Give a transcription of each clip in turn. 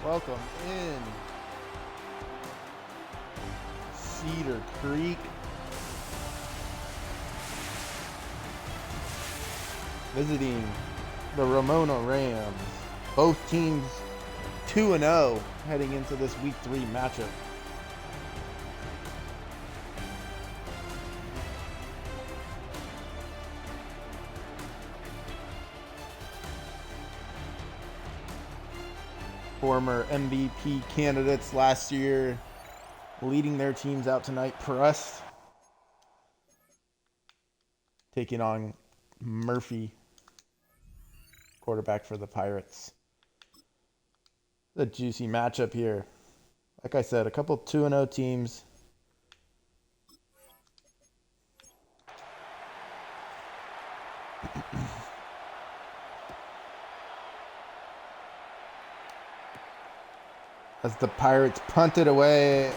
Welcome in Cedar Creek. Visiting the Ramona Rams. Both teams 2-0 heading into this week 3 matchup. Former MVP candidates last year leading their teams out tonight. Pressed taking on Murphy, quarterback for the Pirates. The juicy matchup here. Like I said, a couple 2-0 teams. As the Pirates punt it away,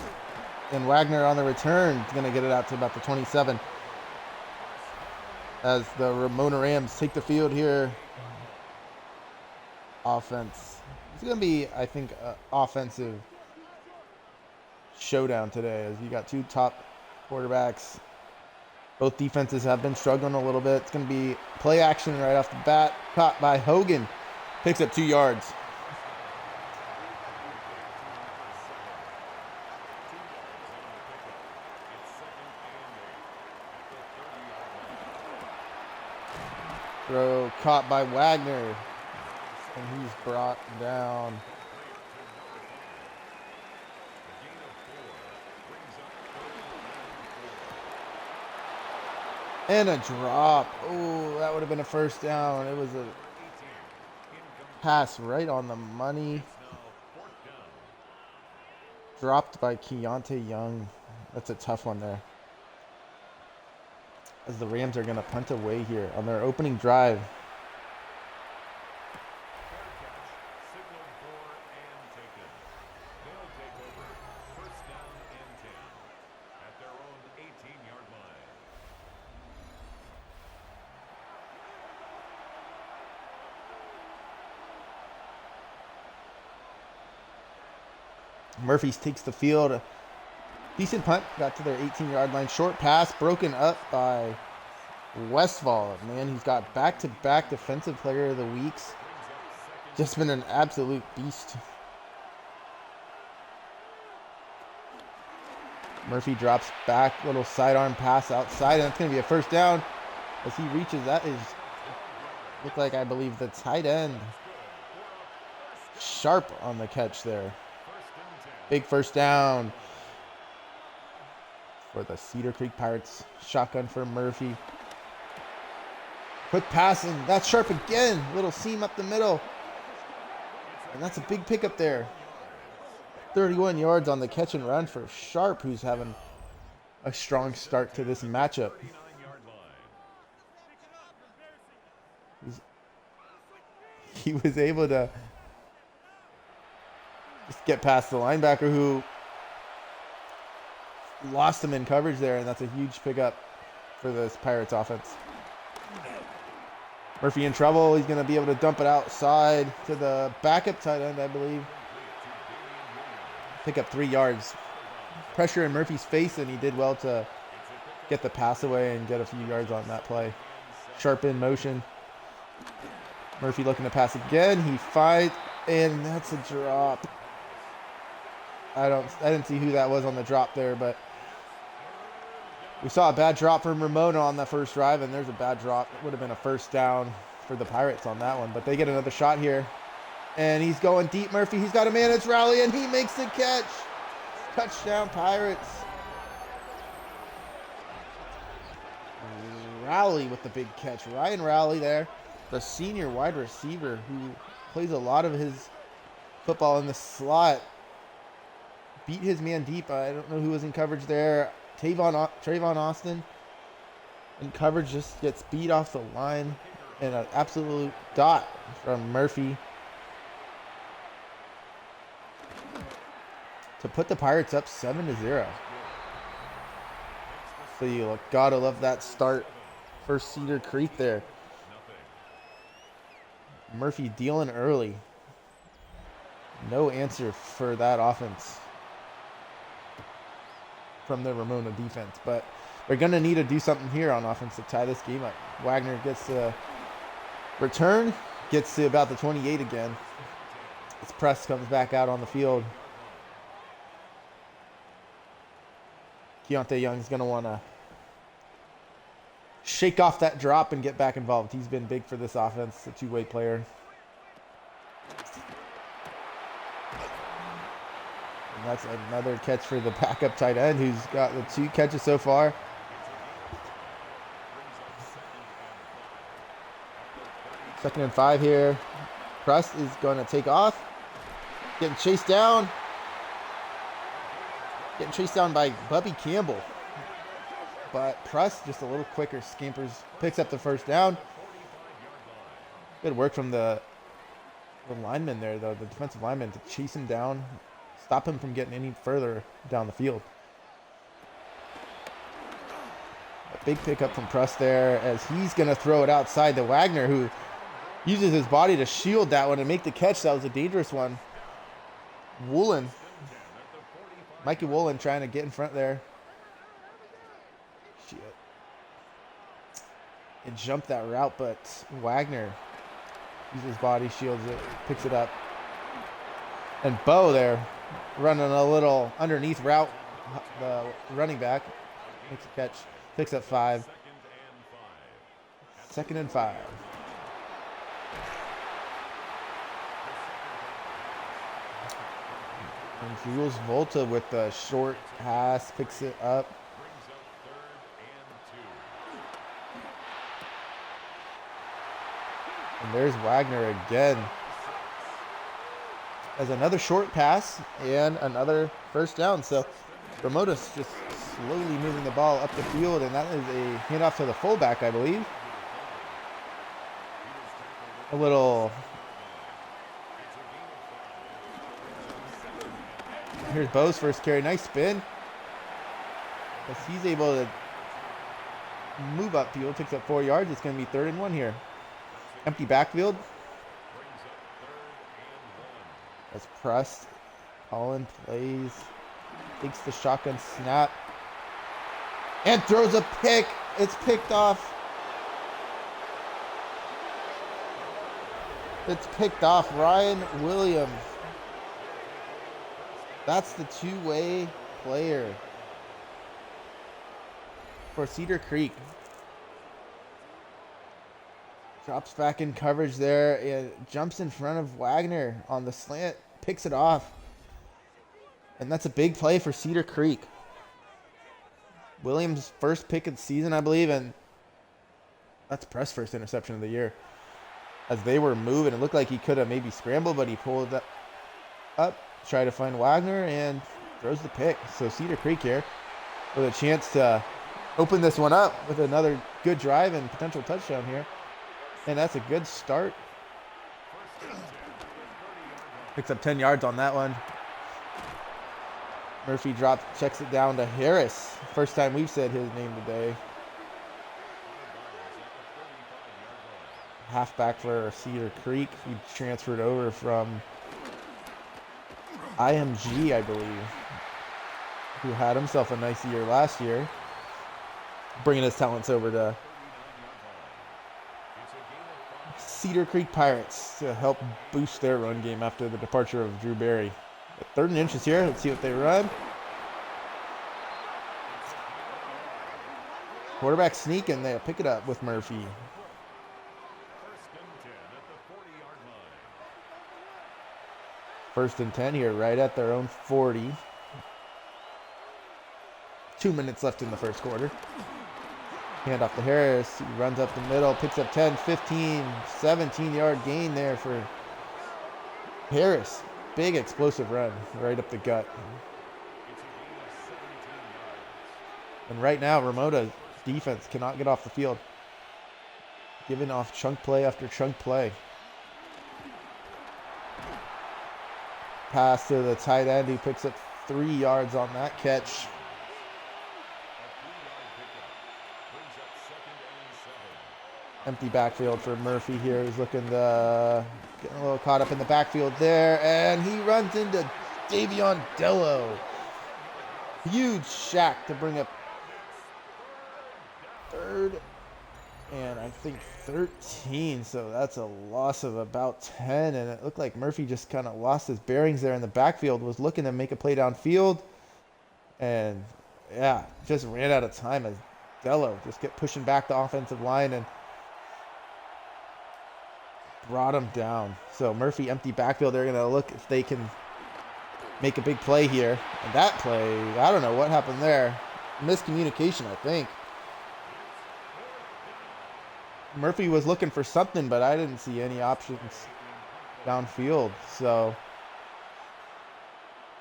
and Wagner on the return is going to get it out to about the 27. As the Ramona Rams take the field here. Offense. It's going to be, I think, an offensive showdown today, as you got two top quarterbacks. Both defenses have been struggling a little bit. It's going to be play action right off the bat. Caught by Hogan. Picks up 2 yards. Throw caught by Wagner, and he's brought down. And a drop. Oh, that would have been a first down. It was a pass right on the money. Dropped by Keontae Young. That's a tough one there. As the Rams are going to punt away here on their opening drive. Murphy takes the field. Decent punt, got to their 18-yard line. Short pass, broken up by Westfall. Man, he's got back-to-back Defensive Player of the Weeks. Just been an absolute beast. Murphy drops back, little sidearm pass outside, and that's going to be a first down. As he reaches, that is, look like, I believe, the tight end. Sharp on the catch there. Big first down for the Cedar Creek Pirates. Shotgun for Murphy. Quick passing. That's Sharp again. Little seam up the middle. And that's a big pickup there. 31 yards on the catch and run for Sharp, who's having a strong start to this matchup. He was able to just get past the linebacker, who lost him in coverage there, and that's a huge pickup for this Pirates offense. Murphy in trouble. He's going to be able to dump it outside to the backup tight end, I believe. Pick up 3 yards. Pressure in Murphy's face, and he did well to get the pass away and get a few yards on that play. Sharp in motion. Murphy looking to pass again. He fights, and that's a drop. I didn't see who that was on the drop there, but we saw a bad drop from Ramona on that first drive, and there's a bad drop. It would have been a first down for the Pirates on that one, but they get another shot here. And he's going deep, Murphy. He's got a man. It's Rowley, and he makes the catch. Touchdown, Pirates. Rowley with the big catch. Ryan Rowley there, the senior wide receiver who plays a lot of his football in the slot. Beat his man deep. I don't know who was in coverage there. Trayvon Austin in coverage, just gets beat off the line. And an absolute dot from Murphy to put the Pirates up 7-0. So you gotta love that start for Cedar Creek there. Murphy dealing early. No answer for that offense from the Ramona defense, but they're going to need to do something here on offense to tie this game up. Wagner gets the return, gets to about the 28 again. His press comes back out on the field. Keontae Young's going to want to shake off that drop and get back involved. He's been big for this offense, a two-way player. And that's another catch for the backup tight end who's got the 2 catches so far. Second and 5 here. Press is going to take off. Getting chased down. Getting chased down by Bubby Campbell. But Press just a little quicker, scampers, picks up the first down. Good work from the lineman there, though, the defensive lineman, to chase him down, stop him from getting any further down the field. A big pickup from Press there as he's going to throw it outside to Wagner, who uses his body to shield that one and make the catch. That was a dangerous one. Mikey Woolen trying to get in front there. It jumped that route, but Wagner uses his body, shields it, picks it up. And Bo there running a little underneath route. The running back makes a catch, picks up 5. 2nd and 5. And Jules Volta with the short pass, picks it up. And there's Wagner again. As another short pass and another first down. So Ramona's just slowly moving the ball up the field, and that is a handoff to the fullback, I believe. A little. Here's Bo's first carry. Nice spin. As he's able to move upfield, picks up 4 yards. It's going to be 3rd and 1 here. Empty backfield. As Pressed. Holland plays. Takes the shotgun snap. And throws a pick. It's picked off. It's picked off. Ryan Williams. That's the two-way player for Cedar Creek. Drops back in coverage there. It jumps in front of Wagner on the slant. Picks it off. And that's a big play for Cedar Creek. Williams' first pick of the season, I believe. And that's Press first interception of the year. As they were moving, it looked like he could have maybe scrambled, but he pulled that up. Try to find Wagner and throws the pick. So Cedar Creek here with a chance to open this one up with another good drive and potential touchdown here. And that's a good start. Picks up 10 yards on that one. Murphy checks it down to Harris. First time we've said his name today. Halfback for Cedar Creek. He transferred over from IMG, I believe, who had himself a nice year last year, bringing his talents over to Cedar Creek Pirates to help boost their run game after the departure of Drew Berry. 3rd and inches here. Let's see what they run. Quarterback sneak, and they'll pick it up with Murphy. First and 10 here, right at their own 40. 2 minutes left in the first quarter. Hand off to Harris. He runs up the middle, picks up 10, 15, 17-yard gain there for Harris. Big explosive run right up the gut. And right now, Ramona's defense cannot get off the field. Giving off chunk play after chunk play. Pass to the tight end, who picks up 3 yards on that catch. Empty backfield for Murphy here. He's looking to getting a little caught up in the backfield there, and he runs into Davion Dello. Huge sack to bring up 3rd and I think 13, so that's a loss of about 10, and it looked like Murphy just kind of lost his bearings there in the backfield, was looking to make a play downfield, and yeah, just ran out of time as Dello just kept pushing back the offensive line and brought him down. So Murphy empty backfield. They're going to look if they can make a big play here. And that play, I don't know what happened there. Miscommunication, I think. Murphy was looking for something, but I didn't see any options downfield. So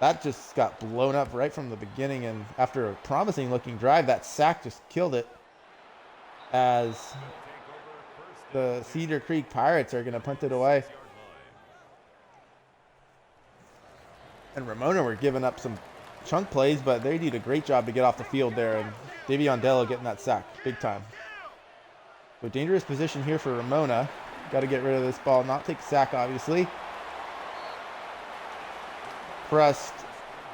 that just got blown up right from the beginning. And after a promising looking drive, that sack just killed it, as the Cedar Creek Pirates are going to punt it away. And Ramona were giving up some chunk plays, but they did a great job to get off the field there. And Davion Dello getting that sack big time. So dangerous position here for Ramona. Got to get rid of this ball, not take a sack, obviously. Crust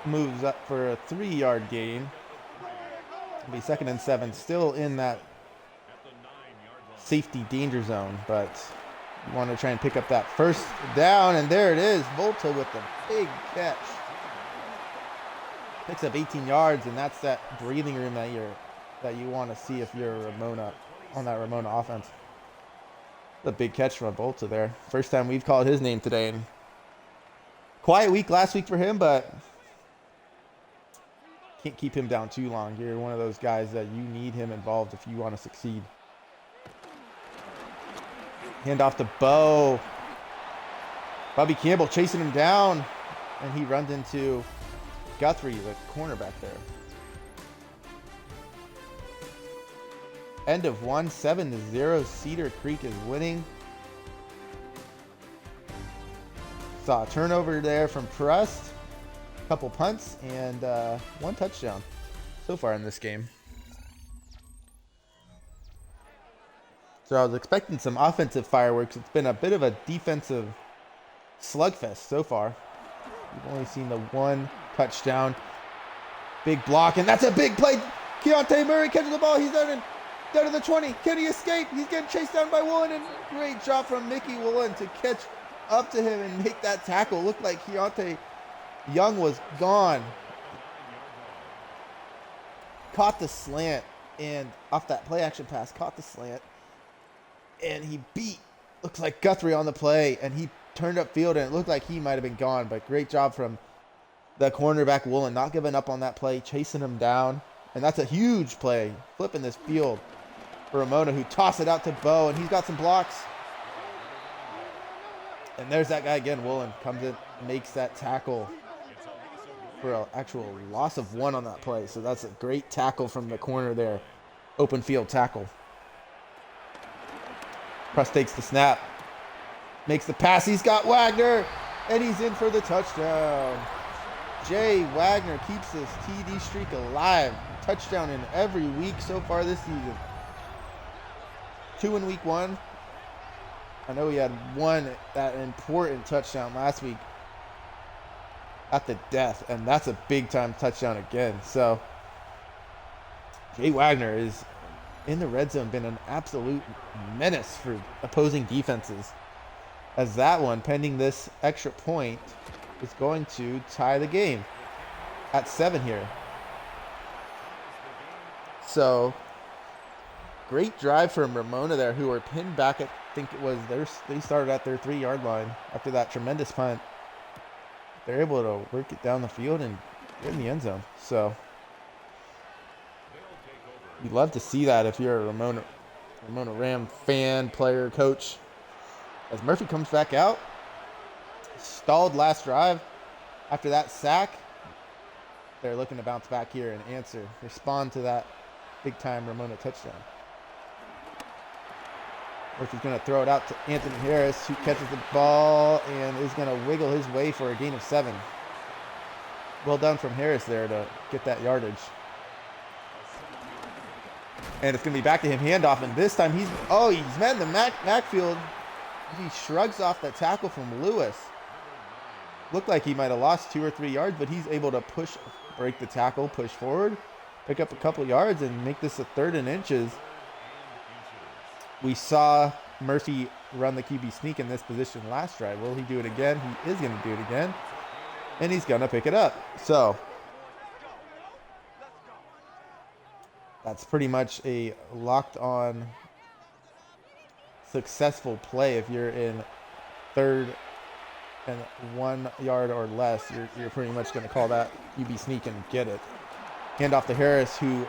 moves up for a 3-yard gain. It'll be 2nd and 7, still in that safety danger zone, but you want to try and pick up that 1st down, and there it is. Volta with the big catch. Picks up 18 yards, and that's that breathing room that you want to see if you're Ramona on that Ramona offense. The big catch from Volta there. First time we've called his name today, and quiet week last week for him, but can't keep him down too long. You're one of those guys that you need him involved if you want to succeed. Hand off to Bo. Bobby Campbell chasing him down, and he runs into Guthrie, the cornerback there. End of 1, 7-0. Cedar Creek is winning. Saw a turnover there from Prust. A couple punts and 1 touchdown so far in this game. So I was expecting some offensive fireworks. It's been a bit of a defensive slugfest so far. We've only seen the 1 touchdown. Big block, and that's a big play. Keontae Murray catches the ball. He's down to the 20. Can he escape? He's getting chased down by Woolen, and great job from Mickey Woolen to catch up to him and make that tackle. Looked like Keontae Young was gone. Caught the slant, and off that play action pass, caught the slant, and he beat, looks like Guthrie on the play, and he turned upfield, and it looked like he might have been gone, but great job from the cornerback Woolen, not giving up on that play, chasing him down. And that's a huge play, flipping this field for Ramona, who tossed it out to Bo, and he's got some blocks. And there's that guy again, Woolen, comes in, makes that tackle for an actual loss of 1 on that play. So that's a great tackle from the corner there, open field tackle. Press takes the snap, makes the pass, he's got Wagner, and he's in for the touchdown. Jay Wagner keeps this TD streak alive. Touchdown in every week so far this season. 2 in week 1. I know he had 1 that important touchdown last week at the death, and that's a big time touchdown again. So Jay Wagner is in the red zone, been an absolute menace for opposing defenses, as that one, pending this extra point, is going to tie the game at 7 here. So great drive from Ramona there, who were pinned back at, I think it was they started at their 3-yard line after that tremendous punt. They're able to work it down the field and get in the end zone. So you'd love to see that if you're a Ramona Ram fan, player, coach. As Murphy comes back out, stalled last drive after that sack. They're looking to bounce back here and respond to that big time Ramona touchdown. Murphy's going to throw it out to Anthony Harris, who catches the ball and is going to wiggle his way for a gain of 7. Well done from Harris there to get that yardage. And it's going to be back to him, handoff, and this time he's met in the backfield. He shrugs off that tackle from Lewis. Looked like he might have lost 2 or 3 yards, but he's able to break the tackle, push forward, pick up a couple yards, and make this a 3rd and inches. We saw Murphy run the QB sneak in this position last drive. Will he do it again? He is going to do it again, and he's going to pick it up. So that's pretty much a locked-on successful play. If you're in 3rd and 1 yard or less, you're pretty much going to call that QB sneak and get it. Hand off to Harris, who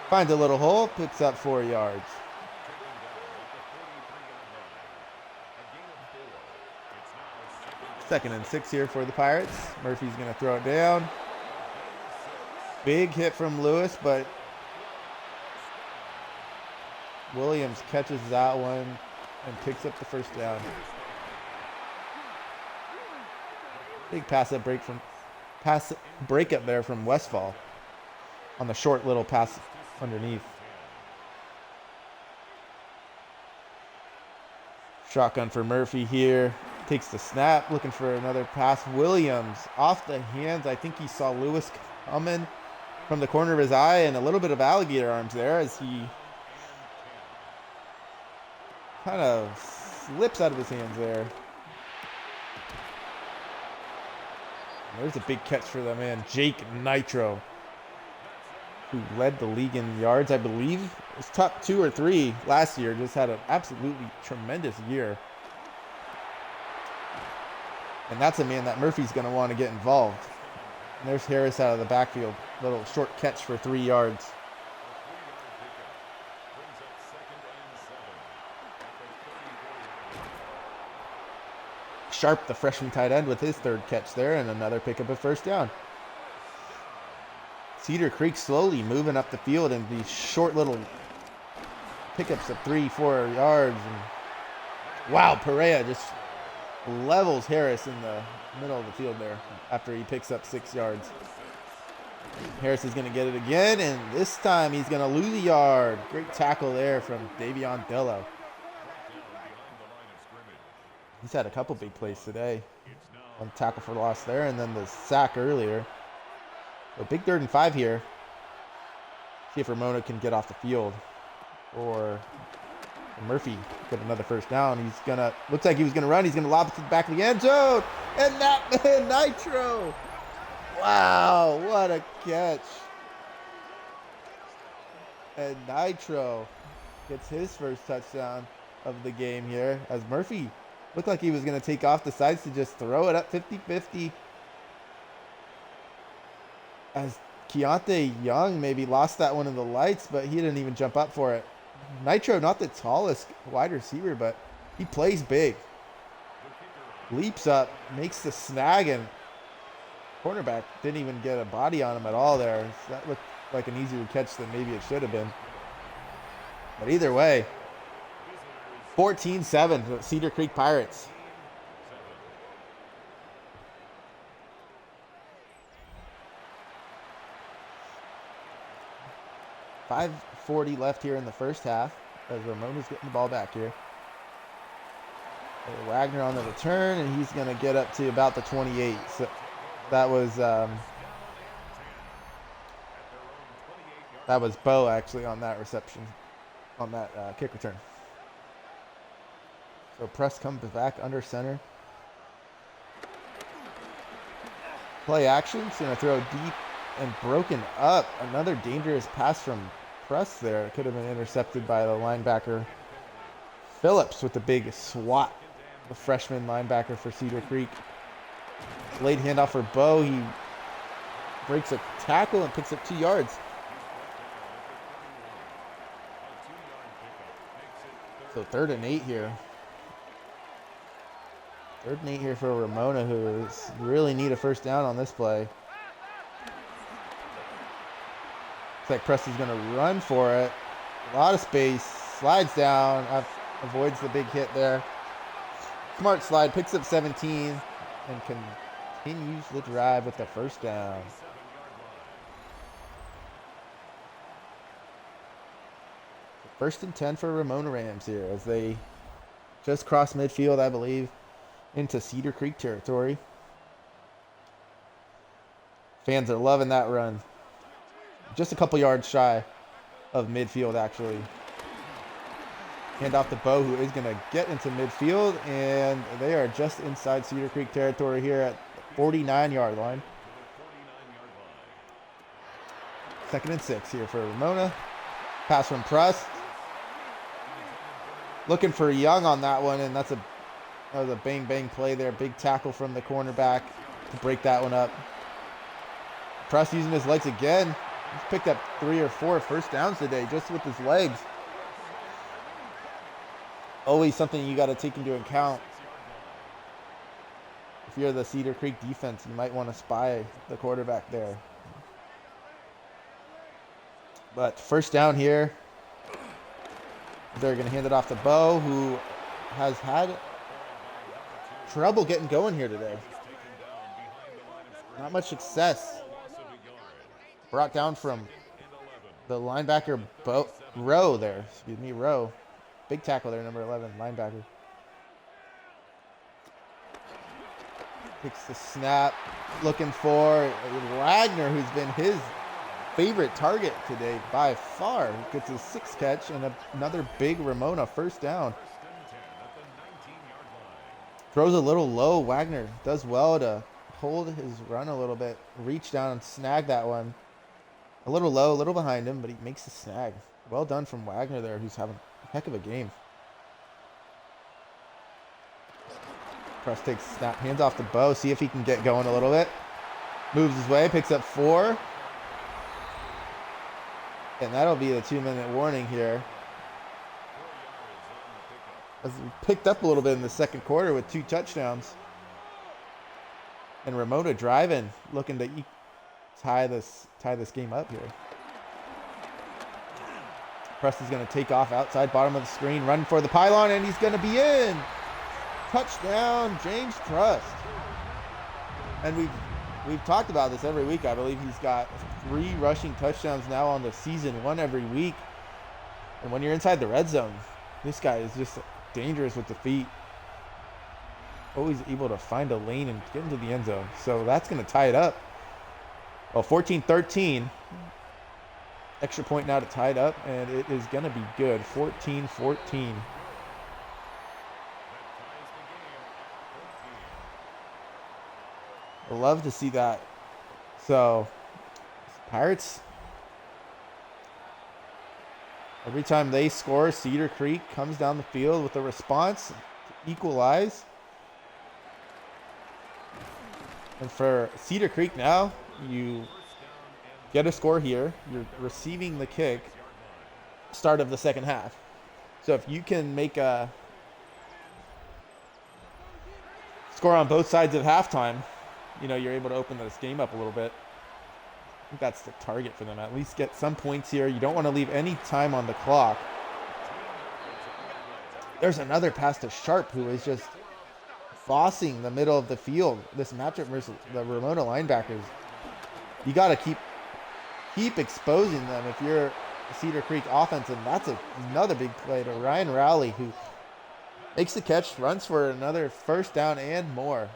finds a little hole, picks up 4 yards. Second and 6 here for the Pirates. Murphy's going to throw it down. Big hit from Lewis, but Williams catches that one and picks up the first down. Big pass break up there from Westfall on the short little pass underneath. Shotgun for Murphy here. Takes the snap, looking for another pass. Williams off the hands. I think he saw Lewis coming from the corner of his eye, and a little bit of alligator arms there as he kind of slips out of his hands there. And there's a big catch for the man, Jake Nitro, who led the league in yards, I believe. It was top 2 or 3 last year. Just had an absolutely tremendous year. And that's a man that Murphy's going to want to get involved. And there's Harris out of the backfield. Little short catch for 3 yards. Sharp, the freshman tight end, with his 3rd catch there, and another pickup of first down. Cedar Creek slowly moving up the field, and these short little pickups of 3-4 yards. And wow, Perea just levels Harris in the middle of the field there after he picks up 6 yards. Harris is going to get it again, and this time he's going to lose a yard. Great tackle there from Davion Dello. He's had a couple big plays today. One tackle for loss there, and then the sack earlier. So big 3rd and 5 here. See if Ramona can get off the field, or Murphy get another first down. He's gonna, looks like he was gonna run. He's gonna lob it to the back of the end zone, and that man Nitro. Wow, what a catch! And Nitro gets his first touchdown of the game here, as Murphy looked like he was going to take off, decides to just throw it up 50-50. As Keontae Young maybe lost that one in the lights, but he didn't even jump up for it. Nitro, not the tallest wide receiver, but he plays big. Leaps up, makes the snag, and cornerback didn't even get a body on him at all there. So that looked like an easier catch than maybe it should have been. But either way, 14-7 for Cedar Creek Pirates. .540 left here in the first half as Ramona's getting the ball back here. Wagner on the return, and he's going to get up to about the 28. So that was Bo actually on that reception, on that kick return. So press comes back under center. Play action. He's going to throw deep and broken up. Another dangerous pass from Press there. It could have been intercepted by the linebacker Phillips with the big swat. The freshman linebacker for Cedar Creek. Late handoff for Bo. He breaks a tackle and picks up 2 yards. So 3rd and 8 here. 3rd and 8 here for Ramona, who really need a first down on this play. Looks like Preston's going to run for it. A lot of space. Slides down. Avoids the big hit there. Smart slide. Picks up 17 and continues the drive with the first down. First and 10 for Ramona Rams here as they just cross midfield, I believe, into Cedar Creek territory. Fans are loving that run. Just a couple yards shy of midfield, actually. Hand off to Bo, who is going to get into midfield, and they are just inside Cedar Creek territory here at 49-yard line. 2nd and 6 here for Ramona. Pass from Prust. Looking for Young on that one, and that was a bang-bang play there. Big tackle from the cornerback to break that one up. Prust using his legs again. He's picked up 3 or 4 first downs today just with his legs. Always something you got to take into account. If you're the Cedar Creek defense, you might want to spy the quarterback there. But first down here. They're going to hand it off to Bo, who has had trouble getting going here today. Not much success. Brought down from the linebacker Rowe there. Excuse me, Rowe. Big tackle there, number 11, linebacker. Takes the snap. Looking for Wagner, who's been his favorite target today by far. Gets his 6th catch and another big Ramona first down. Throws a little low. Wagner does well to hold his run a little bit. Reach down and snag that one. A little low, a little behind him, but he makes the snag. Well done from Wagner there, who's having a heck of a game. Prust takes snap, hands off to Bo, see if he can get going a little bit. Moves his way, picks up 4. And that'll be the 2-minute warning here. As we picked up a little bit in the second quarter with 2 touchdowns. And Ramona driving, looking to tie this game up here. Prust is going to take off outside, bottom of the screen, run for the pylon, and he's going to be in. Touchdown, James Prust. And we've talked about this every week. I believe he's got 3 rushing touchdowns now on the season, 1 every week. And when you're inside the red zone, this guy is just dangerous with the feet. Always able to find a lane and get into the end zone. So that's going to tie it up. Well, 14-13. Extra point now to tie it up, and it is going to be good. 14-14. I love to see that. So, Pirates, every time they score, Cedar Creek comes down the field with a response to equalize. And for Cedar Creek now, you get a score here. You're receiving the kick start of the second half. So if you can make a score on both sides of halftime, you're able to open this game up a little bit. I think that's the target for them. At least get some points here. You don't want to leave any time on the clock. There's another pass to Sharp, who is just bossing the middle of the field. This matchup versus the Ramona linebackers. You got to keep exposing them if you're Cedar Creek offense, and that's another big play to Ryan Rowley, who makes the catch, runs for another first down and more.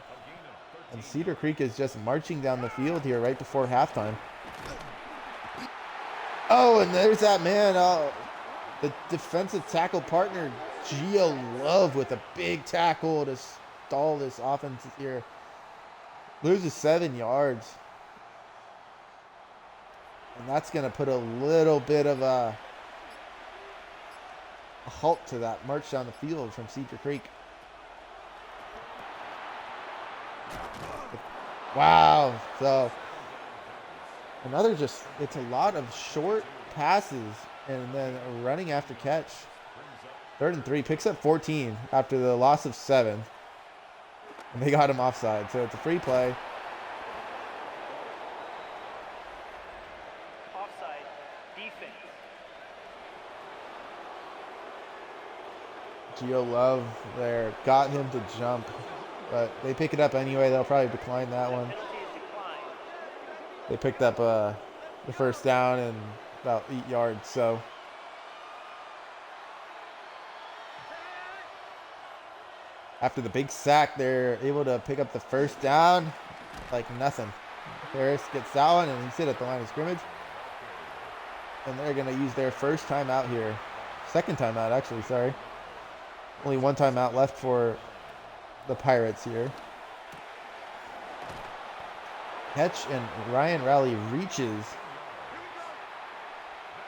And Cedar Creek is just marching down the field here right before halftime. Oh, and there's that man, the defensive tackle partner, Gio Love, with a big tackle to stall this offense here. Loses 7 yards. And that's going to put a little bit of a halt to that march down the field from Cedar Creek. Wow. So it's a lot of short passes and then running after catch. 3rd and 3, picks up 14 after the loss of 7. And they got him offside. So it's a free play. Offside, defense. Gio Love there got him to jump. But they pick it up anyway. They'll probably decline that one. They picked up the first down and about 8 yards. So After the big sack, they're able to pick up the first down like nothing. Harris gets that one, and he's hit at the line of scrimmage. And they're going to use their first timeout here. Second timeout, actually, sorry. Only one timeout left for the Pirates here. Catch, and Ryan Raleigh reaches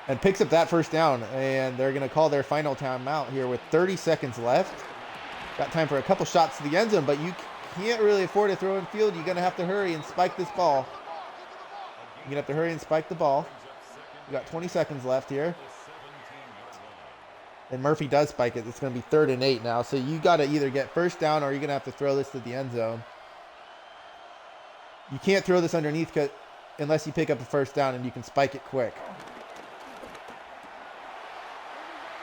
and picks up that first down. And they're going to call their final timeout here with 30 seconds left. Got time for a couple shots to the end zone, but you can't really afford to throw in field. You're going to have to hurry and spike this ball. You're going to have to hurry and spike the ball. You got 20 seconds left here. And Murphy does spike it. It's going to be 3rd and 8 now. So you got to either get first down or you're going to have to throw this to the end zone. You can't throw this underneath unless you pick up the first down and you can spike it quick.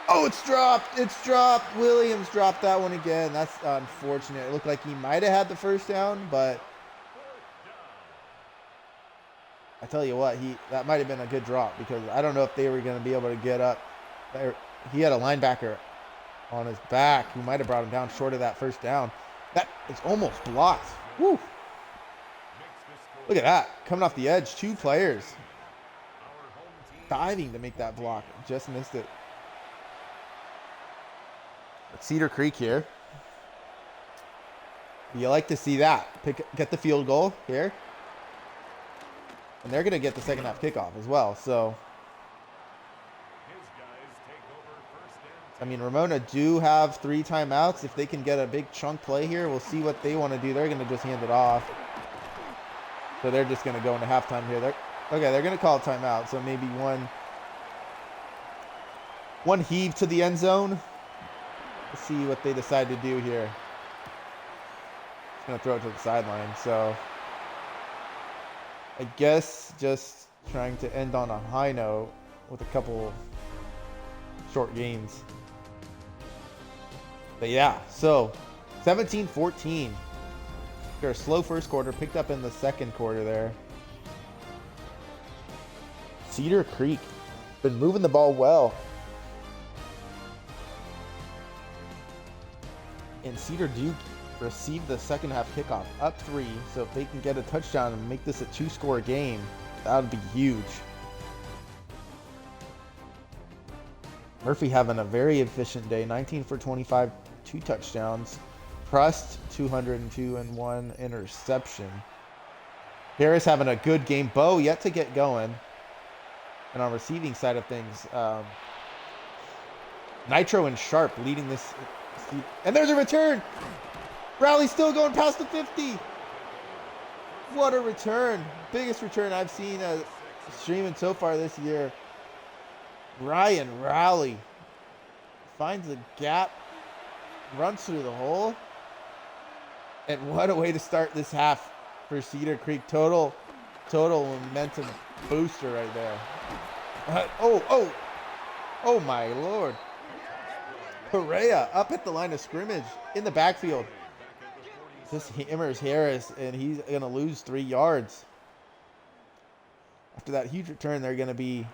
Oh, it's dropped. It's dropped. Williams dropped that one again. That's unfortunate. It looked like he might have had the first down, but I tell you what, that might have been a good drop because I don't know if they were going to be able to get up. He had a linebacker on his back who might have brought him down short of that first down. That is almost blocked. Woo. Look at that. Coming off the edge, 2 players diving to make that block. Just missed it. Cedar Creek here. You like to see that. Get the field goal here. And they're going to get the second half kickoff as well. So, I mean, Ramona do have 3 timeouts. If they can get a big chunk play here, we'll see what they want to do. They're going to just hand it off. So they're just going to go into halftime here. They're going to call a timeout. So maybe one heave to the end zone. Let's see what they decide to do here. Just going to throw it to the sideline. So I guess just trying to end on a high note with a couple short gains. But yeah, so 17-14. They're a slow first quarter, picked up in the second quarter there. Cedar Creek been moving the ball well. And Cedar do receive the second half kickoff up 3. So if they can get a touchdown and make this a 2-score game, that would be huge. Murphy having a very efficient day. 19 for 25, 2 touchdowns. Prust, 202 and 1 interception. Harris having a good game. Bo yet to get going. And on receiving side of things, Nitro and Sharp leading this. And there's a return. Rowley's still going past the 50. What a return. Biggest return I've seen streaming so far this year. Ryan Rowley finds a gap, runs through the hole. And what a way to start this half for Cedar Creek. Total momentum booster right there. Oh my Lord. Perea up at the line of scrimmage in the backfield. Just hammers Harris, and he's going to lose 3 yards. After that huge return, they're going to be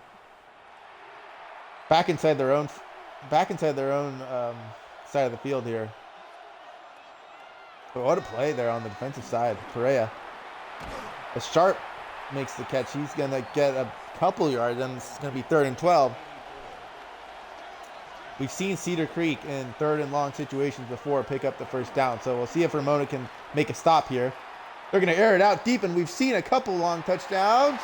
back inside their own side of the field here. But what a play there on the defensive side. Perea. As Sharp makes the catch, he's going to get a couple yards, and it's going to be 3rd and 12. We've seen Cedar Creek in 3rd and long situations before pick up the first down. So we'll see if Ramona can make a stop here. They're going to air it out deep, and we've seen a couple long touchdowns.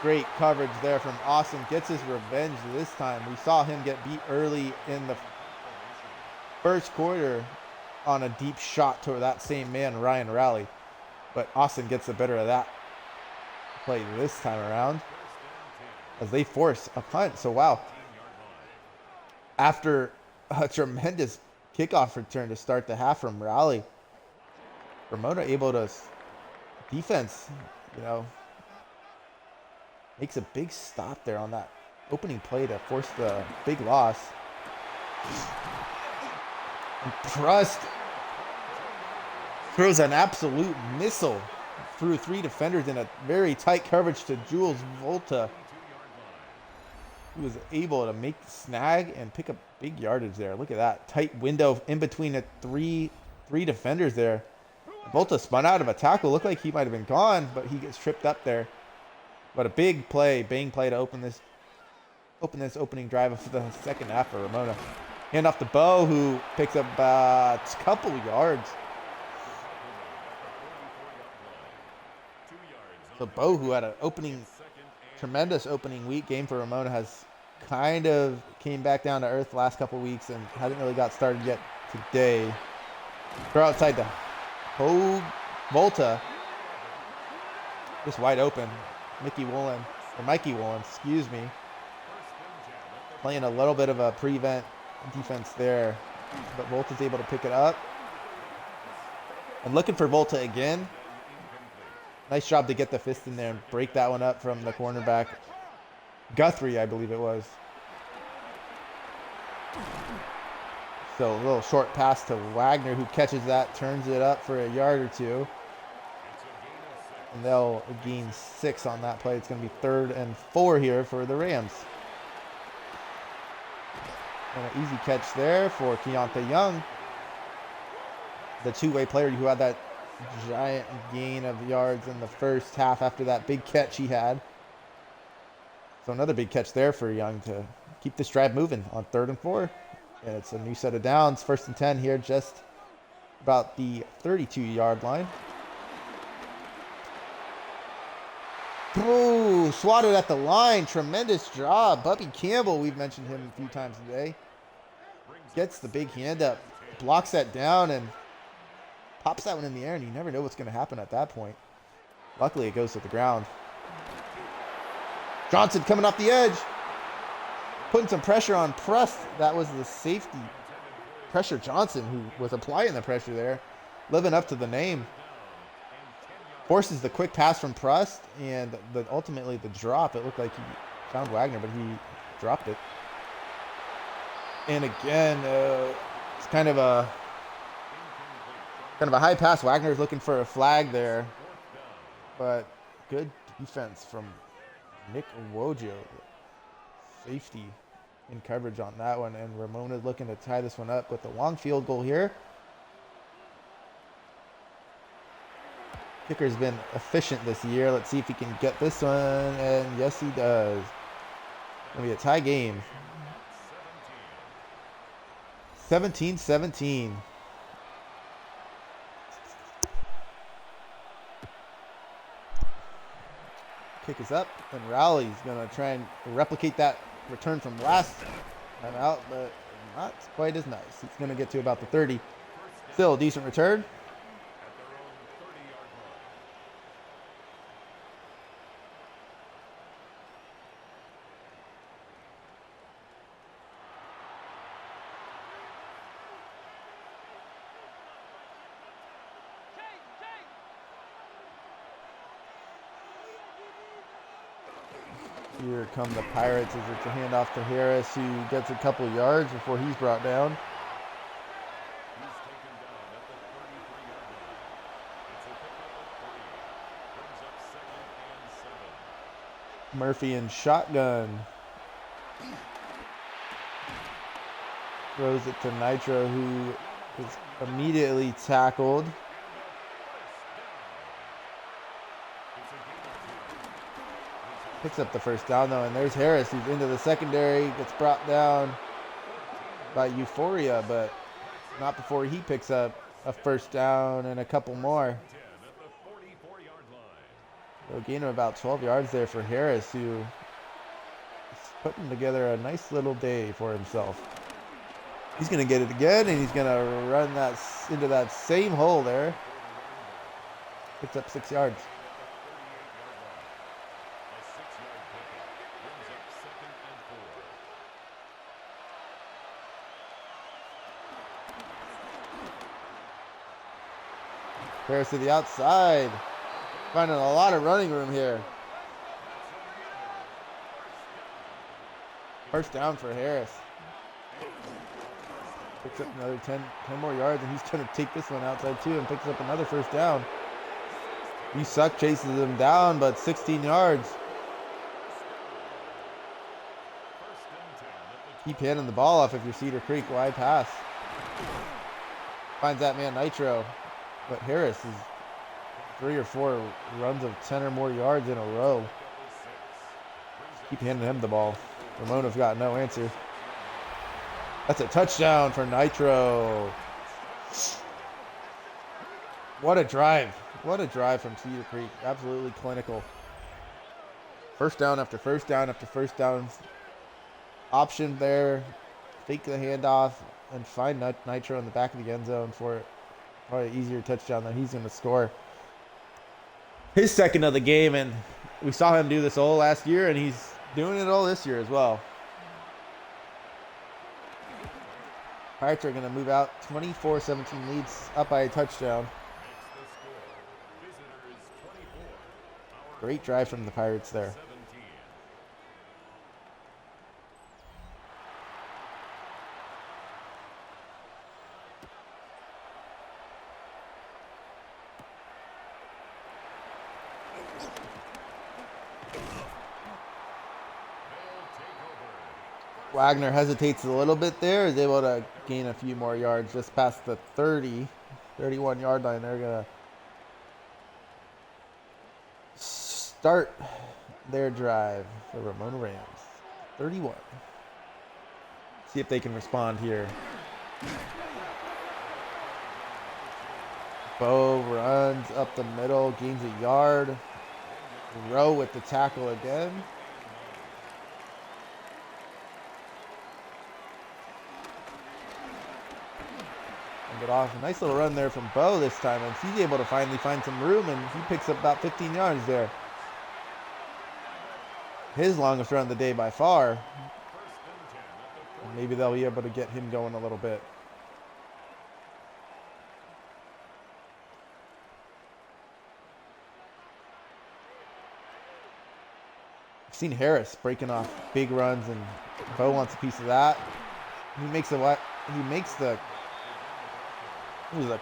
Great coverage there from Austin. Gets his revenge this time. We saw him get beat early in the first quarter on a deep shot to that same man, Ryan Rowley. But Austin gets the better of that play this time around as they force a punt. So, wow. After a tremendous kickoff return to start the half from Rowley, Ramona able to defense, makes a big stop there on that opening play to force the big loss. And Prust throws an absolute missile through 3 defenders in a very tight coverage to Jules Volta. He was able to make the snag and pick up big yardage there. Look at that tight window in between the three defenders there. Volta spun out of a tackle. Looked like he might have been gone, but he gets tripped up there. But a big play, bang play to open this opening drive of the second half for Ramona. Hand off to Bo, who picks up a couple yards. So Bo, who had an tremendous opening week game for Ramona, has kind of came back down to earth the last couple weeks and hasn't really got started yet today. Throw outside to Volta. Just wide open. Mikey Woolen, or Mikey Woolen, excuse me. Playing a little bit of a prevent defense there. But Volta's able to pick it up. And looking for Volta again. Nice job to get the fist in there and break that one up from the cornerback. Guthrie, I believe it was. So a little short pass to Wagner, who catches that, turns it up for a yard or two. And they'll gain 6 on that play. It's going to be 3rd and 4 here for the Rams. And an easy catch there for Keontae Young, the two-way player who had that giant gain of yards in the first half after that big catch he had. So another big catch there for Young to keep this drive moving on 3rd and 4. And it's a new set of downs. 1st and 10 here, just about the 32-yard line. Ooh, swatted at the line. Tremendous job. Bubby Campbell, we've mentioned him a few times today. Gets the big hand up, blocks that down, and pops that one in the air, and you never know what's going to happen at that point. Luckily, it goes to the ground. Johnson coming off the edge. Putting some pressure on Prust. That was the safety. Pressure Johnson, who was applying the pressure there. Living up to the name. Forces the quick pass from Prust, and ultimately the drop. It looked like he found Wagner, but he dropped it. And again, it's kind of a high pass. Wagner's looking for a flag there, but good defense from Nick Wojo, safety in coverage on that one. And Ramona's looking to tie this one up with a long field goal here. Kicker's been efficient this year. Let's see if he can get this one, and yes, he does. It's gonna be a tie game. 17-17. Kick is up, and Rowley's going to try and replicate that return from last time out, but not quite as nice. He's going to get to about the 30. Still a decent return. Here come the Pirates as it's a handoff to Harris, who gets a couple yards before he's brought down. Murphy in shotgun. Throws it to Nitro, who is immediately tackled. Picks up the first down, though, and there's Harris, who's into the secondary, gets brought down by Euphoria, but not before he picks up a first down and a couple more. So a gain of about 12 yards there for Harris, who is putting together a nice little day for himself. He's going to get it again, and he's going to run that into that same hole there. Picks up 6 yards. Harris to the outside. Finding a lot of running room here. First down for Harris. Picks up another 10 more yards, and he's going to take this one outside too and picks up another first down. Suck chases him down, but 16 yards. Keep handing the ball off if you're Cedar Creek. Wide pass. Finds that man Nitro. But Harris is 3 or 4 runs of 10 or more yards in a row. Keep handing him the ball. Ramona's got no answer. That's a touchdown for Nitro. What a drive. What a drive from Cedar Creek. Absolutely clinical. First down after first down after first down. Option there. Fake the handoff and find Nitro in the back of the end zone for probably an easier touchdown that he's going to score. His second of the game, and we saw him do this all last year, and he's doing it all this year as well. Pirates are going to move out. 24-17 leads, up by a touchdown. Great drive from the Pirates there. Wagner hesitates a little bit there, is able to gain a few more yards just past the 31 yard line. They're going to start their drive for Ramona Rams. 31. See if they can respond here. Bo runs up the middle, gains a yard. Rowe with the tackle again. It off. A nice little run there from Bo this time, and he's able to finally find some room, and he picks up about 15 yards there. His longest run of the day by far. And maybe they'll be able to get him going a little bit. I've seen Harris breaking off big runs, and Bo wants a piece of that. He makes the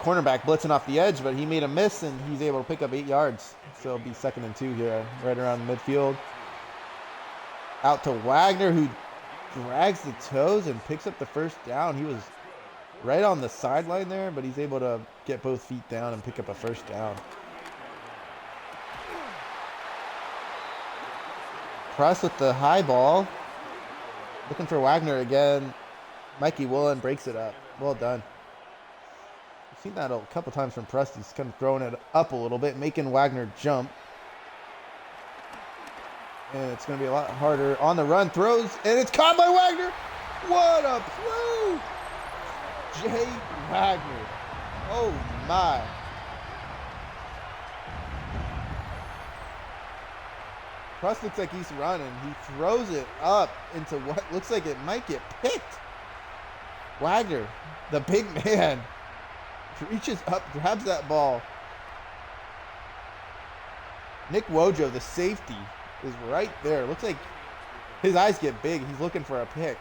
cornerback blitzing off the edge, but he made a miss, and he's able to pick up 8 yards. So it'll be 2nd and 2 here, right around midfield. Out to Wagner, who drags the toes and picks up the first down. He was right on the sideline there, but he's able to get both feet down and pick up a first down. Press with the high ball. Looking for Wagner again. Mikey Woolen breaks it up. Well done. Seen that a couple times from Prest. He's kind of throwing it up a little bit, making Wagner jump. And it's going to be a lot harder. On the run, throws, and it's caught by Wagner. What a play! Jay Wagner. Oh, my. Prest looks like he's running. He throws it up into what looks like it might get picked. Wagner, the big man, reaches up, grabs that ball. Nick Wojo, the safety, is right there. Looks like his eyes get big. He's looking for a pick.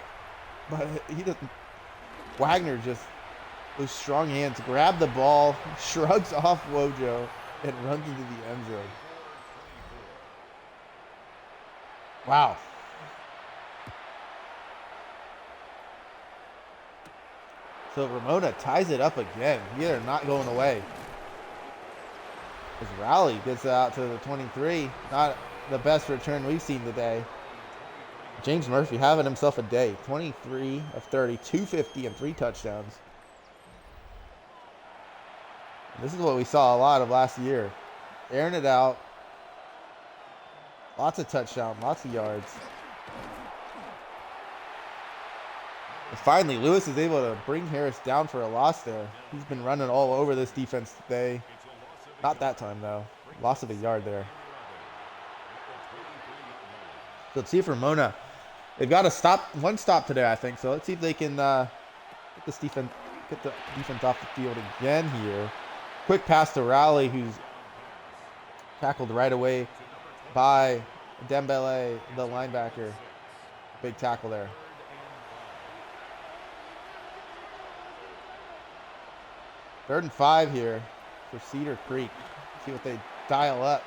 But he doesn't. Wagner just, those strong hands, grab the ball, shrugs off Wojo, and runs into the end zone. Wow. So Ramona ties it up again. They're not going away. As Rowley gets it out to the 23. Not the best return we've seen today. James Murphy having himself a day. 23 of 30, 250 and 3 touchdowns. This is what we saw a lot of last year. Airing it out. Lots of touchdowns, lots of yards. And finally, Lewis is able to bring Harris down for a loss there. He's been running all over this defense today. Not that time, though. Loss of a yard there. So let's see if Ramona, they've got one stop today, I think. So let's see if they can get the defense off the field again here. Quick pass to Rowley, who's tackled right away by Dembele, the linebacker. Big tackle there. Third and 5 here for Cedar Creek. See what they dial up.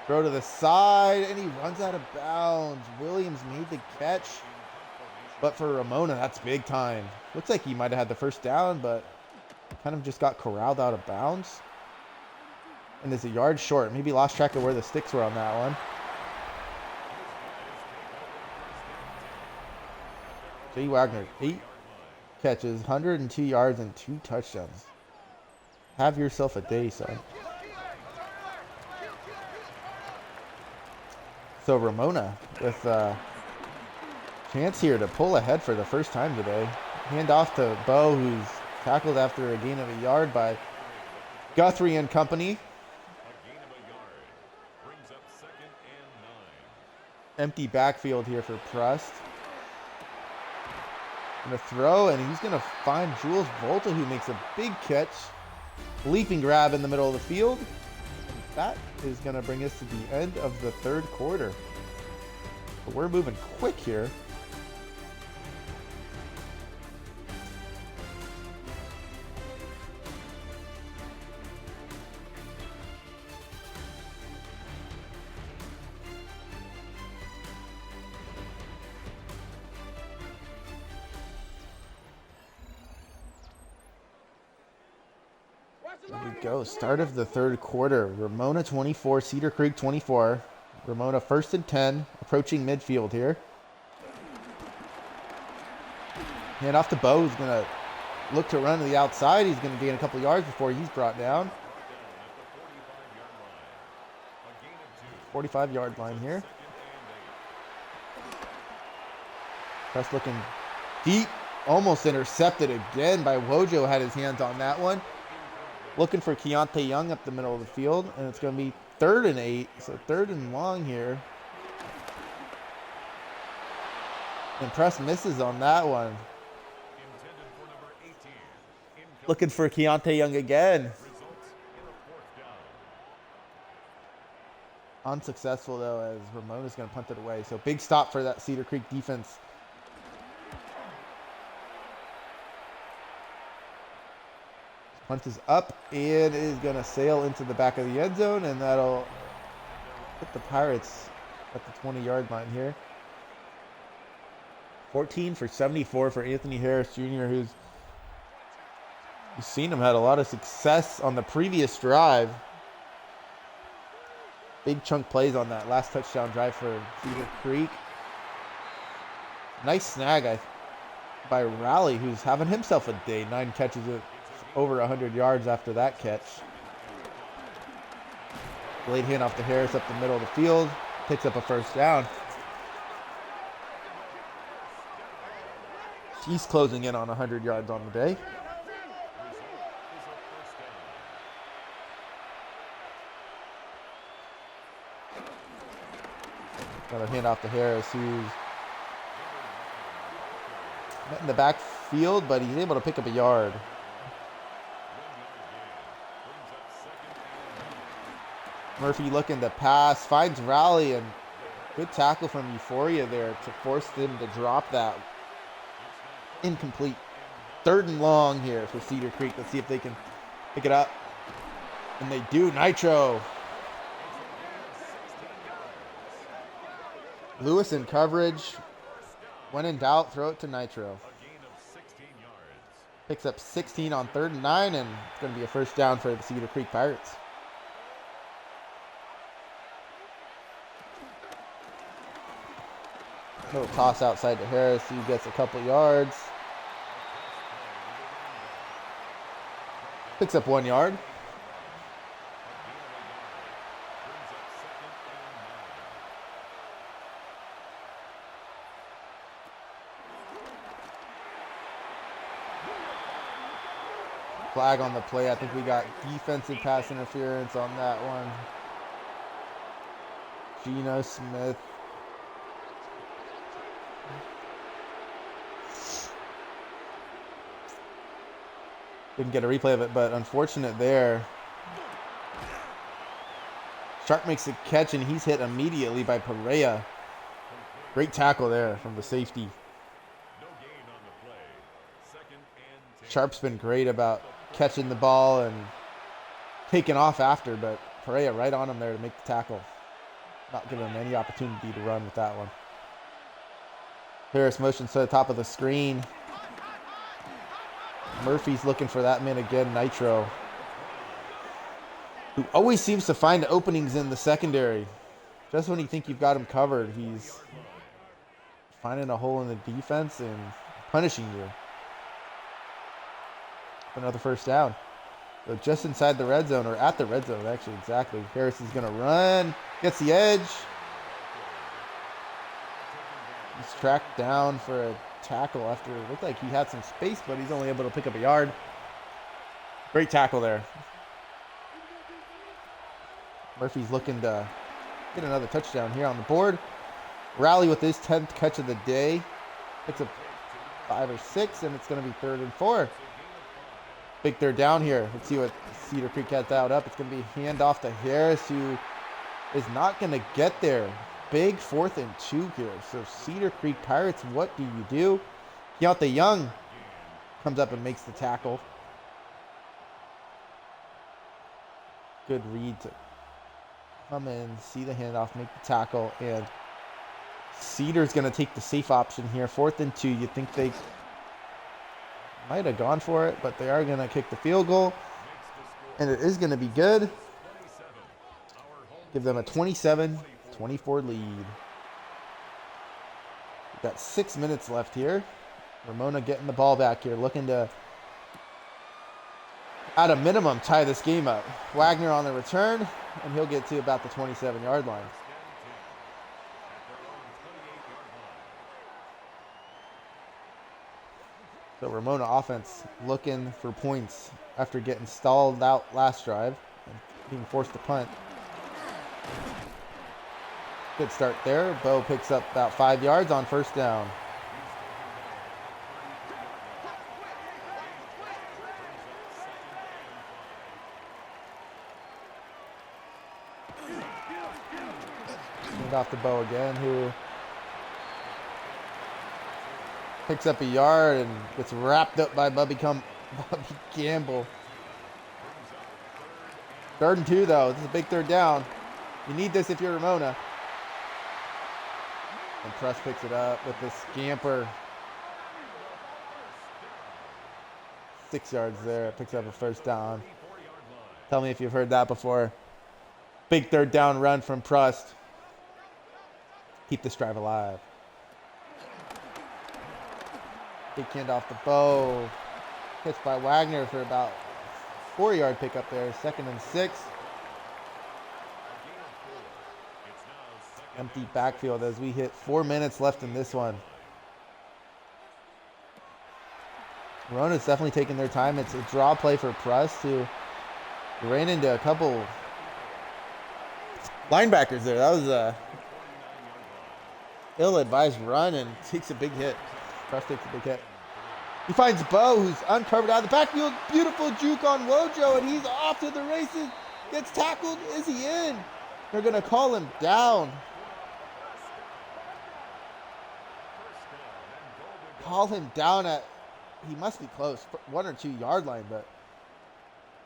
Throw to the side, and he runs out of bounds. Williams made the catch. But for Ramona, that's big time. Looks like he might have had the first down, but kind of just got corralled out of bounds. And is a yard short. Maybe lost track of where the sticks were on that one. Jay Wagner, 8 catches, 102 yards, and 2 touchdowns. Have yourself a day, son. So Ramona with a chance here to pull ahead for the first time today. Hand off to Bo, who's tackled after a gain of a yard by Guthrie and company. Empty backfield here for Prust. Gonna throw, and he's gonna find Jules Volta, who makes a big catch. Leaping grab in the middle of the field. And that is gonna bring us to the end of the third quarter. But we're moving quick here. There we go. Start of the third quarter. Ramona 24, Cedar Creek 24. Ramona 1st and 10, approaching midfield here. Hand off to Bo, who's going to look to run to the outside. He's going to gain a couple yards before he's brought down. 45-yard line here. Press looking deep. Almost intercepted again by Wojo. Had his hands on that one. Looking for Keontae Young up the middle of the field. And it's going to be 3rd and 8. So 3rd and long here. And Press misses on that one. Looking for Keontae Young again. Unsuccessful though, as Ramona's going to punt it away. So big stop for that Cedar Creek defense. Punt is up and is going to sail into the back of the end zone, and that'll put the Pirates at the 20-yard line here. 14 for 74 for Anthony Harris Jr., who's you've seen him had a lot of success on the previous drive. Big chunk plays on that last touchdown drive for Cedar Creek. Nice snag by Raleigh, who's having himself a day. 9 catches at over 100 yards after that catch. Blade hand off to Harris up the middle of the field. Picks up a first down. He's closing in on 100 yards on the day. Another hand off to Harris, who's met in the backfield, but he's able to pick up a yard. Murphy looking to pass, finds Raleigh, and good tackle from Euphoria there to force them to drop that. Incomplete. 3rd and long here for Cedar Creek. Let's see if they can pick it up. And they do. Nitro. Lewis in coverage. When in doubt, throw it to Nitro. Picks up 16 on 3rd and 9, and it's going to be a first down for the Cedar Creek Pirates. Little toss outside to Harris. He gets a couple yards. Picks up 1 yard. Flag on the play. I think we got defensive pass interference on that one. Geno Smith. Didn't get a replay of it, but unfortunate there. Sharp makes a catch, and he's hit immediately by Perea. Great tackle there from the safety. Sharp's been great about catching the ball and taking off after, but Perea right on him there to make the tackle. Not giving him any opportunity to run with that one. Harris motions to the top of the screen. Murphy's looking for that man again, Nitro, who always seems to find openings in the secondary. Just when you think you've got him covered, he's finding a hole in the defense and punishing you. Another first down. So just inside the red zone, or at the red zone, actually, exactly. Harris is going to run, gets the edge. He's tracked down for a tackle after it looked like he had some space, but he's only able to pick up a yard. Great tackle there. Murphy's looking to get another touchdown here on the board. Rally with his 10th catch of the day. Picks up 5 or 6, and it's going to be 3rd and 4. Big third down here. Let's see what Cedar Creek has out up. It's going to be handoff to Harris, who is not going to get there. Big 4th and 2 here. So Cedar Creek Pirates, what do you do? Keontae Young comes up and makes the tackle. Good read to come in, see the handoff, make the tackle, and Cedar's going to take the safe option here. 4th and 2. You think they might have gone for it, but they are going to kick the field goal, and it is going to be good. Give them a 27-24 lead. We've got 6 minutes left here. Ramona getting the ball back here, looking to, at a minimum, tie this game up. Wagner on the return, and he'll get to about the 27-yard line. So Ramona offense looking for points after getting stalled out last drive and being forced to punt. Good start there. Bo picks up about 5 yards on first down. Hand off to Bo again, who picks up a yard and gets wrapped up by Bubby Campbell. 3rd and 2, though. This is a big 3rd down. You need this if you're Ramona. And Press picks it up with the scamper. 6 yards there. It picks up a first down. Tell me if you've heard that before. Big 3rd down run from Prust. Keep this drive alive. Big handoff to Bo. Catch by Wagner for about 4-yard pickup there. 2nd and 6. Empty backfield as we hit 4 minutes left in this one. Ramona's definitely taking their time. It's a draw play for Prust, who ran into a couple linebackers there. That was a ill-advised run and takes a big hit. Prust takes a big hit. He finds Bo, who's uncovered out of the backfield. Beautiful juke on Wojo, and he's off to the races. Gets tackled. Is he in? They're going to call him down. Call him down at, he must be close, 1 or 2 yard line, but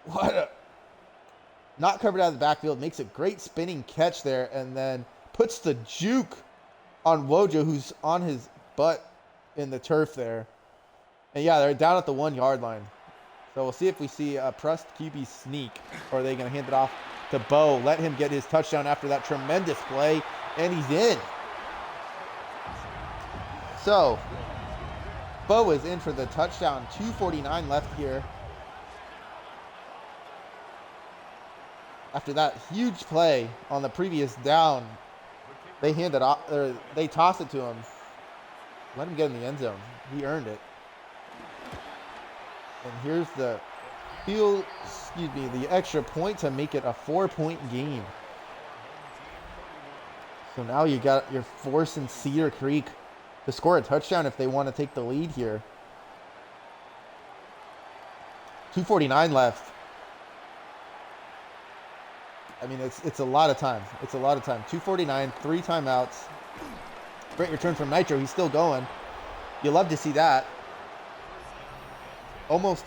what a, not covered out of the backfield, makes a great spinning catch there, and then puts the juke on Wojo, who's on his butt in the turf there. And yeah, they're down at the 1 yard line. So we'll see if we see a Prust QB sneak, or are they going to hand it off to Bo, let him get his touchdown after that tremendous play, and he's in. So Bo is in for the touchdown. 2:49 left here. After that huge play on the previous down, they hand it off, or they toss it to him. Let him get in the end zone. He earned it. And here's the the extra point to make it a 4-point game. So now you're forcing Cedar Creek to score a touchdown if they want to take the lead here. 2:49 left. I mean, it's a lot of time. It's a lot of time. 2:49, 3 timeouts. Great return from Nitro. He's still going. You love to see that. Almost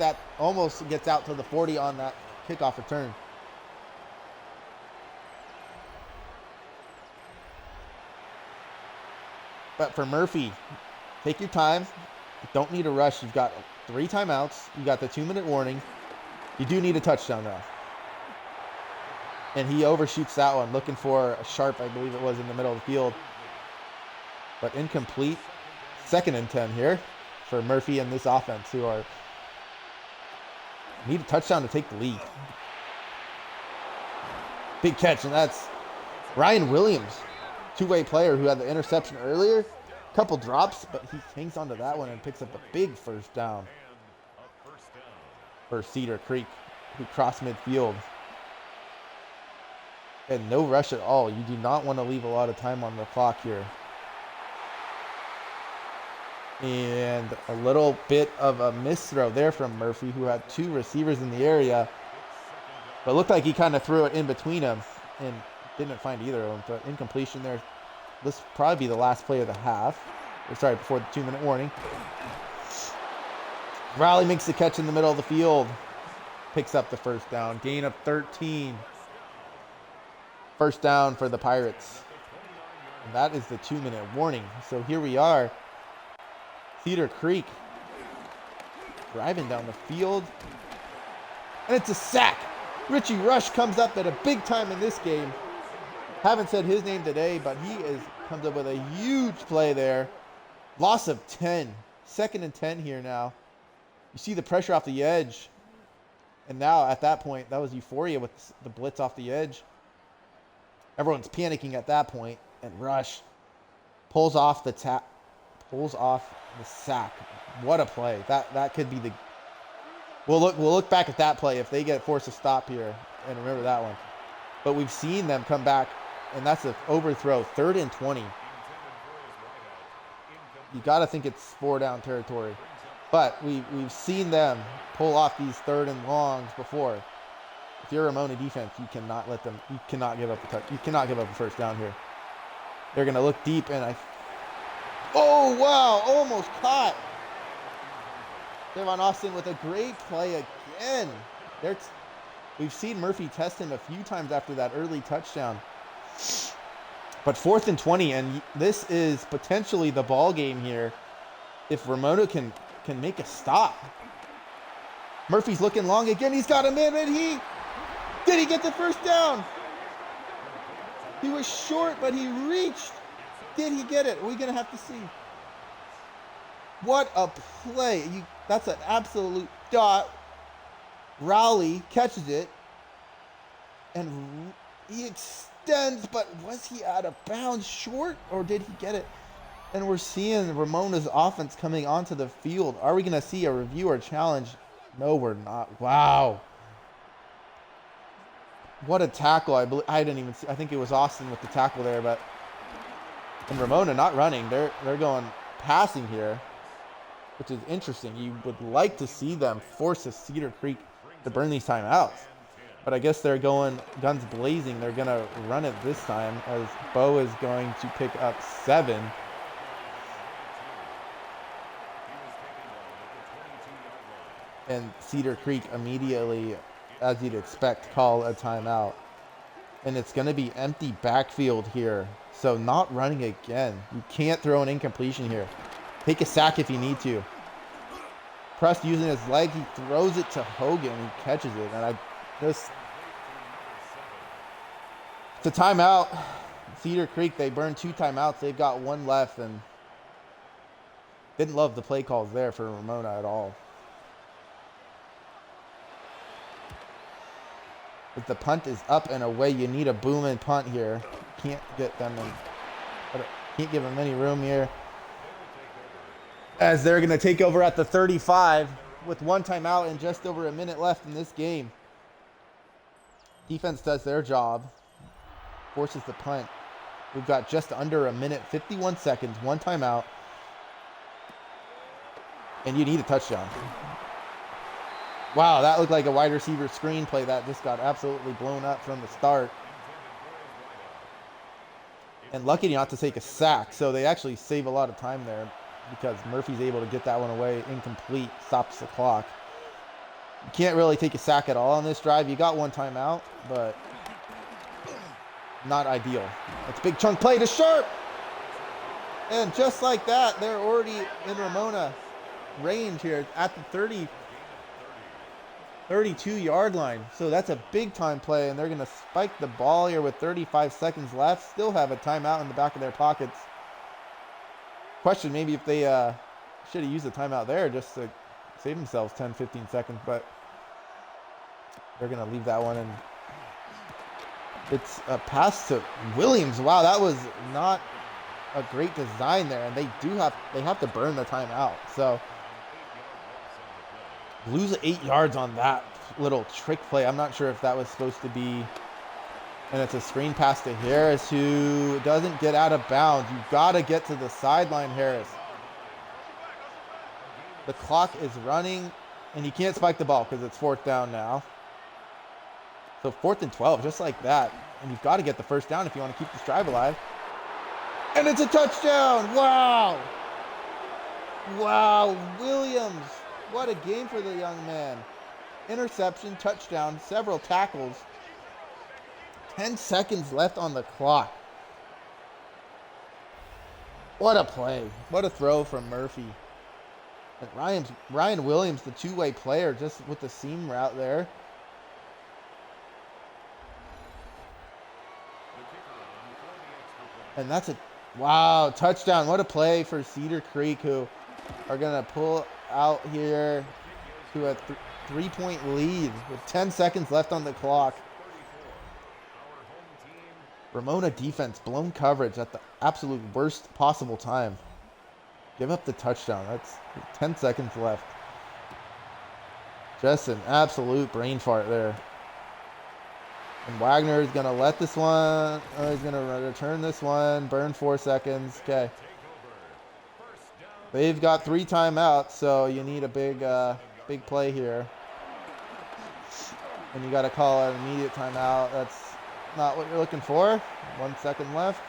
gets out to the 40 on that kickoff return. But for Murphy, Take your time. You don't need a rush. You've got 3 timeouts. You got the 2-minute warning. You do need a touchdown though. And he overshoots that one, looking for a sharp, I believe it was, in the middle of the field. But incomplete. 2nd and 10 here for Murphy and this offense, who need a touchdown to take the lead. Big catch, and that's Ryan Williams, 2-way player who had the interception earlier. Couple drops, but he hangs onto that one and picks up a big first down for Cedar Creek, who crossed midfield. And no rush at all. You do not want to leave a lot of time on the clock here. And a little bit of a misthrow there from Murphy, who had 2 receivers in the area. But it looked like he kind of threw it in between them and didn't find either of them. But incompletion there. This will probably be the last play of the half. Or sorry, before the 2-minute warning. Rowley makes the catch in the middle of the field. Picks up the first down. Gain of 13. First down for the Pirates. And that is the 2-minute warning. So here we are. Cedar Creek driving down the field. And it's a sack. Richie Rush comes up at a big time in this game. Haven't said his name today, but he comes up with a huge play there. Loss of 10. 2nd and 10 here now. You see the pressure off the edge. And now at that point, that was euphoria with the blitz off the edge. Everyone's panicking at that point, and Rush pulls off the sack. What a play. That could be the... We'll look back at that play if they get forced to stop here, and remember that one. But we've seen them come back, and that's an overthrow. 3rd and 20. You got to think it's 4-down territory. But we've seen them pull off these 3rd and longs before. If you're a Ramona defense, you cannot let them. You cannot give up a touch. You cannot give up a first down here. They're going to look deep, and oh wow! Almost caught. Devon Austin with a great play again. We've seen Murphy test him a few times after that early touchdown. But 4th and 20, and this is potentially the ball game here if Ramona can make a stop. Murphy's looking long again. He's got him in, and did he get the first down? He was short, but he reached. Did he get it? We're going to have to see. What a play. That's an absolute dot. Rowley catches it. And he extends, but was he out of bounds short, or did he get it? And we're seeing Ramona's offense coming onto the field. Are we going to see a review or challenge? No, we're not. Wow. What a tackle. I didn't even see. I think it was Austin with the tackle there, but and Ramona not running. They're going passing here, which is interesting. You would like to see them force a Cedar Creek to burn these timeouts. But I guess they're going guns blazing. They're going to run it this time as Bo is going to pick up 7. And Cedar Creek immediately, as you'd expect, call a timeout. And it's going to be empty backfield here. So not running again. You can't throw an incompletion here. Take a sack if you need to. Press using his leg. He throws it to Hogan. He catches it. And it's a timeout. Cedar Creek, they burned 2 timeouts. They've got 1 left. And didn't love the play calls there for Ramona at all. If the punt is up and away, you need a boom and punt here. Can't get them in. Can't give them any room here. As they're going to take over at the 35 with 1 timeout and just over a minute left in this game. Defense does their job. Forces the punt. We've got just under a minute, 51 seconds, 1 timeout. And you need a touchdown. Wow, that looked like a wide receiver screenplay that just got absolutely blown up from the start. And lucky not to take a sack, so they actually save a lot of time there because Murphy's able to get that one away, incomplete, stops the clock. You can't really take a sack at all on this drive. You got 1 timeout, but not ideal. It's a big chunk play to Sharp. And just like that, they're already in Ramona range here at the 32-yard line. So that's a big time play, and they're going to spike the ball here with 35 seconds left. Still have a timeout in the back of their pockets. Question maybe if they should have used the timeout there just to save themselves 10, 15 seconds, but they're going to leave that one. And it's a pass to Williams. Wow, that was not a great design there, and they have to burn the timeout. So lose 8 yards on that little trick play. I'm not sure if that was supposed to be, and it's a screen pass to Harris, who doesn't get out of bounds. You've got to get to the sideline, Harris. The clock is running, and you can't spike the ball because it's 4th down now. So 4th and 12, just like that. And you've got to get the first down if you want to keep this drive alive. And it's a touchdown. Wow. Wow. Williams. What a game for the young man. Interception, touchdown, several tackles. 10 seconds left on the clock. What a play. What a throw from Murphy. And Ryan Williams, the two-way player, just with the seam route there. And that's a, wow, touchdown. What a play for Cedar Creek, who are going to pull out here to a 3-point lead with 10 seconds left on the clock. Ramona defense, blown coverage at the absolute worst possible time. Give up the touchdown. That's 10 seconds left. Just an absolute brain fart there. And Wagner is going to let this one, he's going to return this one, burn 4 seconds. Okay. They've got 3 timeouts, so you need a big play here. And you got to call an immediate timeout. That's not what you're looking for. 1 second left.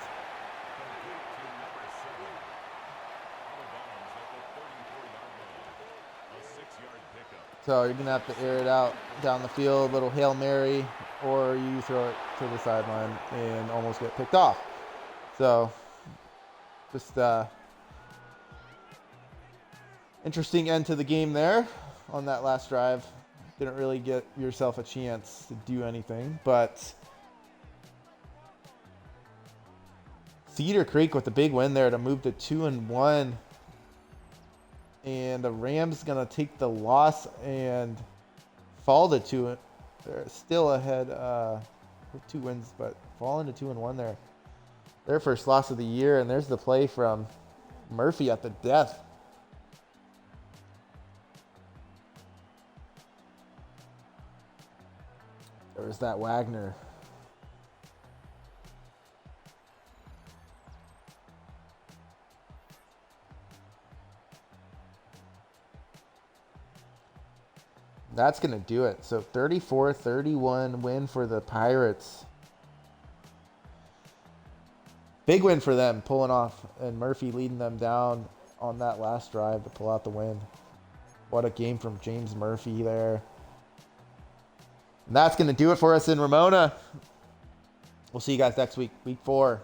So you're going to have to air it out down the field, little Hail Mary, or you throw it to the sideline and almost get picked off. So just interesting end to the game there on that last drive. Didn't really get yourself a chance to do anything, but Cedar Creek with the big win there to move to 2-1. And the Rams going to take the loss and fall to 2. They're still ahead with 2 wins, but falling to 2-1 there. Their first loss of the year, and there's the play from Murphy at the death. There's that Wagner. That's going to do it. So 34-31 win for the Pirates. Big win for them, pulling off, and Murphy leading them down on that last drive to pull out the win. What a game from James Murphy there. And that's going to do it for us in Ramona. We'll see you guys next week, week 4.